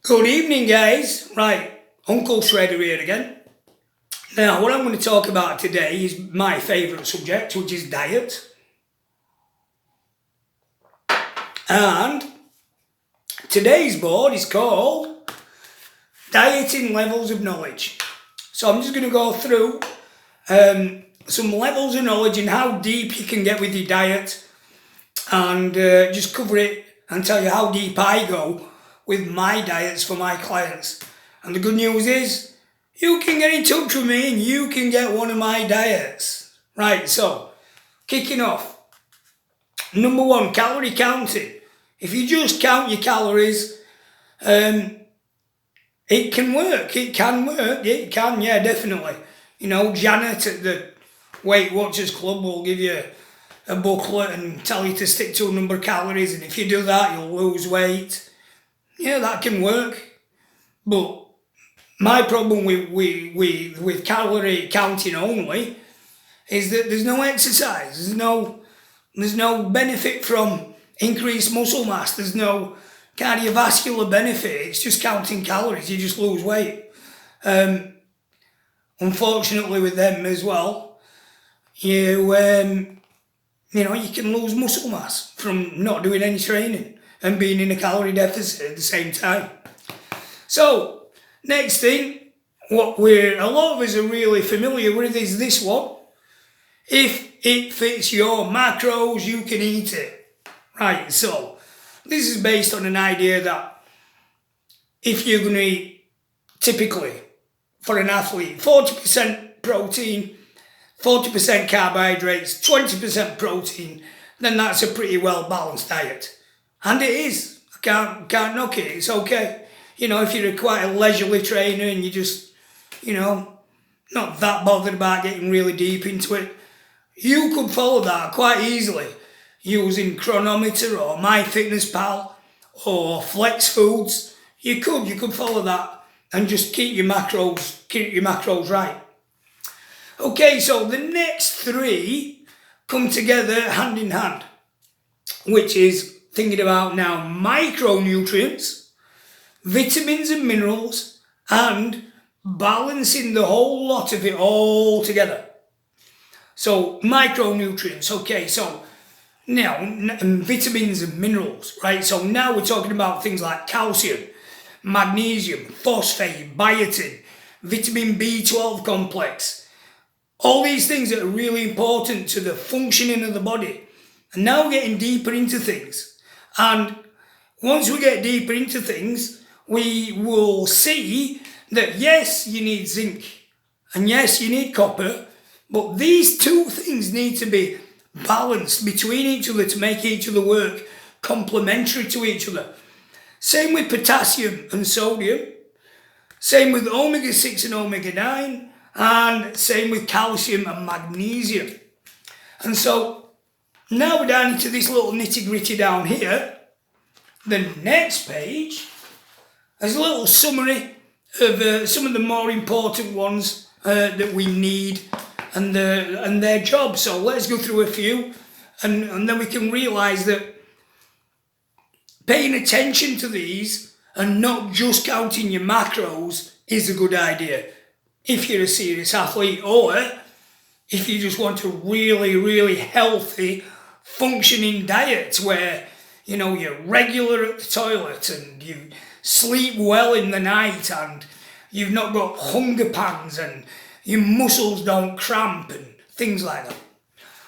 Good evening, guys. Right, Uncle Shredder here again. Now, what I'm going to talk about today is my favourite subject, which is diet. And today's board is called Dieting Levels of Knowledge. So I'm just going to go through some levels of knowledge and how deep you can get with your diet, and just cover it and tell you how deep I go with my diets for my clients. And the good news is, you can get in touch with me and you can get one of my diets. Right, so, kicking off. Number one, calorie counting. If you just count your calories, it can work. It can work. It can, yeah, definitely. You know, Janet at the Weight Watchers Club will give you a booklet and tell you to stick to a number of calories, and if you do that, you'll lose weight. Yeah, that can work. But my problem with calorie counting only is that there's no exercise. There's no benefit from increased muscle mass. There's no cardiovascular benefit. It's just counting calories. You just lose weight. Unfortunately, with them as well, you can lose muscle mass from not doing any training and being in a calorie deficit at the same time. So, next thing, what a lot of us are really familiar with is this one. If it fits your macros, you can eat it. Right, so this is based on an idea that if you're going to eat, typically, for an athlete, 40% protein, 40% carbohydrates, 20% protein, then that's a pretty well balanced diet. And it is. I can't knock it. It's okay. You know, if you're quite a leisurely trainer and you just, not that bothered about getting really deep into it, you could follow that quite easily using Chronometer or MyFitnessPal or Flex Foods. You could follow that and just keep your macros right. Okay, so the next three come together hand in hand, which is thinking about now micronutrients, vitamins and minerals, and balancing the whole lot of it all together. So micronutrients, okay, so now vitamins and minerals, right? So now we're talking about things like calcium, magnesium, phosphate, biotin, vitamin B12 complex, all these things that are really important to the functioning of the body. And now we're getting deeper into things. And once we get deeper into things, we will see that yes, you need zinc, and yes, you need copper, but these two things need to be balanced between each other to make each other work complementary to each other. Same with potassium and sodium, same with omega-6 and omega-9, and same with calcium and magnesium. And so now we're down into this little nitty-gritty down here. The next page has a little summary of some of the more important ones that we need and their job. So let's go through a few, and then we can realise that paying attention to these and not just counting your macros is a good idea if you're a serious athlete, or if you just want a really, really healthy, functioning diet where, you're regular at the toilet and you sleep well in the night and you've not got hunger pangs and your muscles don't cramp and things like that.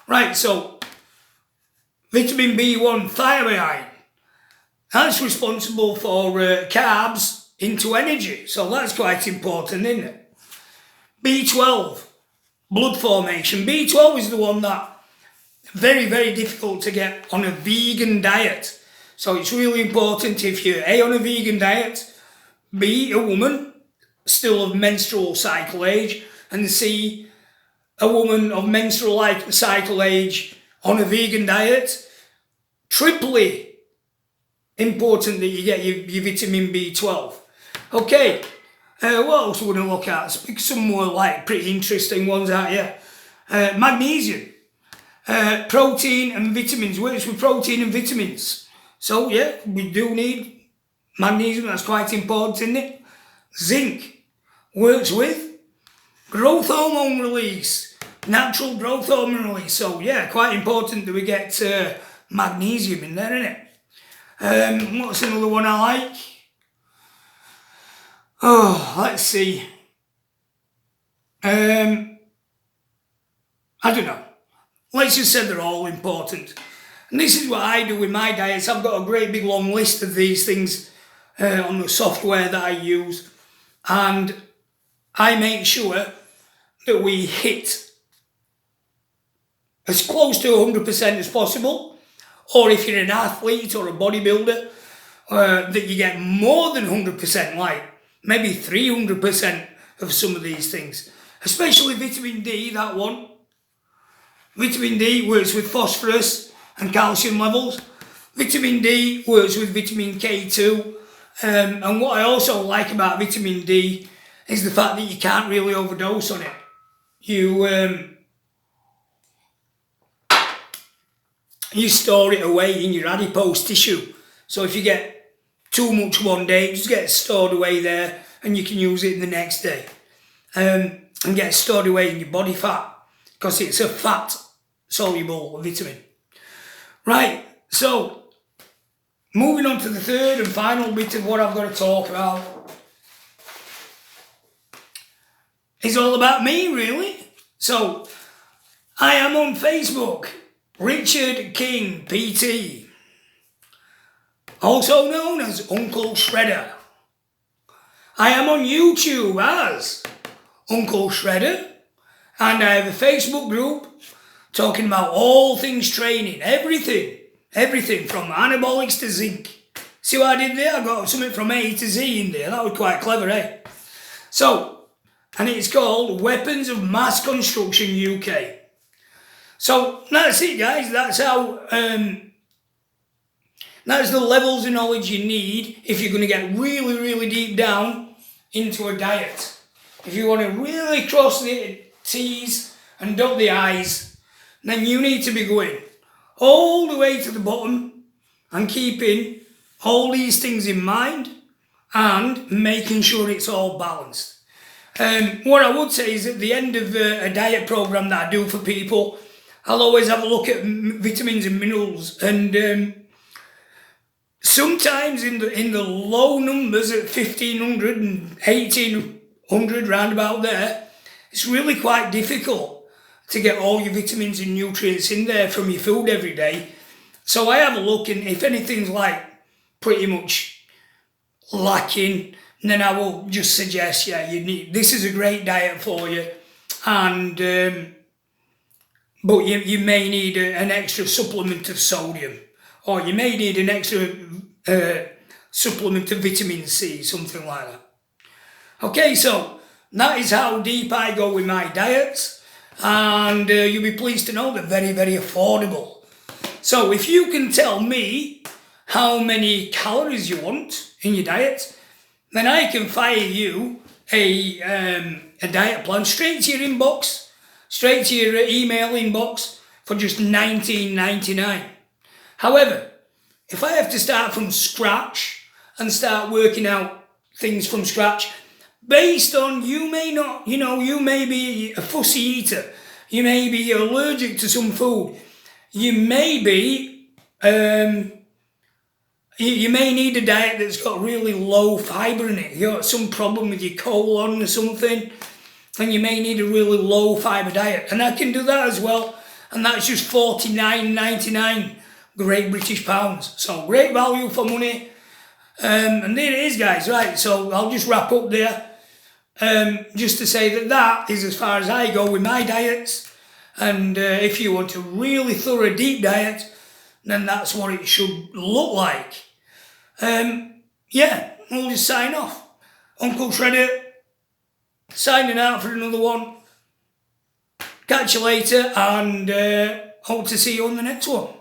Right, so vitamin B1, thiamine, that's responsible for carbs into energy, so that's quite important, isn't it? B12, blood formation. B12 is the one that very, very difficult to get on a vegan diet. So it's really important if you're A, on a vegan diet, B, a woman still of menstrual cycle age, and C, a woman of menstrual cycle age on a vegan diet. Triply important that you get your vitamin B12. Okay, what else are we going to look at? Pick some more pretty interesting ones out here. Magnesium. Protein and vitamins. Works with protein and vitamins. So yeah, we do need Magnesium, that's quite important, isn't it? Zinc works with growth hormone release, natural growth hormone release. So yeah, quite important that we get magnesium in there, isn't it? What's another one I like? Oh, let's see. I don't know. Let's just say they're all important. And this is what I do with my diets. I've got a great big long list of these things on the software that I use. And I make sure that we hit as close to 100% as possible. Or if you're an athlete or a bodybuilder, that you get more than 100%, like maybe 300% of some of these things. Especially vitamin D, that one. Vitamin D works with phosphorus and calcium levels. Vitamin D works with vitamin K2. And what I also like about vitamin D is the fact that you can't really overdose on it. You store it away in your adipose tissue. So if you get too much one day, it just gets stored away there and you can use it the next day. And get stored away in your body fat because it's a fat soluble vitamin. Right, so moving on to the third and final bit of what I've got to talk about is all about me, really. So I am on Facebook, Richard King PT, also known as Uncle Shredder. I am on YouTube as Uncle Shredder, and I have a Facebook group talking about all things training, everything from anabolics to zinc. See what I did there? I got something from A to Z in there. That was quite clever, eh? So, and it's called Weapons of Mass Construction UK. So that's it, guys. That's how. That's the levels of knowledge you need if you're going to get really, really deep down into a diet. If you want to really cross the T's and dot the I's, then you need to be going all the way to the bottom and keeping all these things in mind and making sure it's all balanced. What I would say is at the end of a diet program that I do for people, I'll always have a look at vitamins and minerals, and sometimes in the low numbers at 1500 and 1800 round about there, it's really quite difficult to get all your vitamins and nutrients in there from your food every day. So I have a look, and if anything's like pretty much lacking, then I will just suggest, this is a great diet for you, and but you may need an extra supplement of sodium, or you may need an extra supplement of vitamin C, something like that. Okay, so that is how deep I go with my diets, and you'll be pleased to know they're very, very affordable. So if you can tell me how many calories you want in your diet, then I can fire you a diet plan straight to your inbox, straight to your email inbox for just $19.99. However, if I have to start from scratch and start working out things from scratch, based on you may be a fussy eater, you may be allergic to some food, you may be, you may need a diet that's got really low fibre in it. You got some problem with your colon or something, and you may need a really low fibre diet. And I can do that as well, and that's just $49.99 Great British pounds. So great value for money. And there it is, guys. Right, so I'll just wrap up there. Just to say that is as far as I go with my diets. And if you want a really thorough, deep diet, then that's what it should look like. We'll just sign off. Uncle Shredder, signing out for another one. Catch you later, and hope to see you on the next one.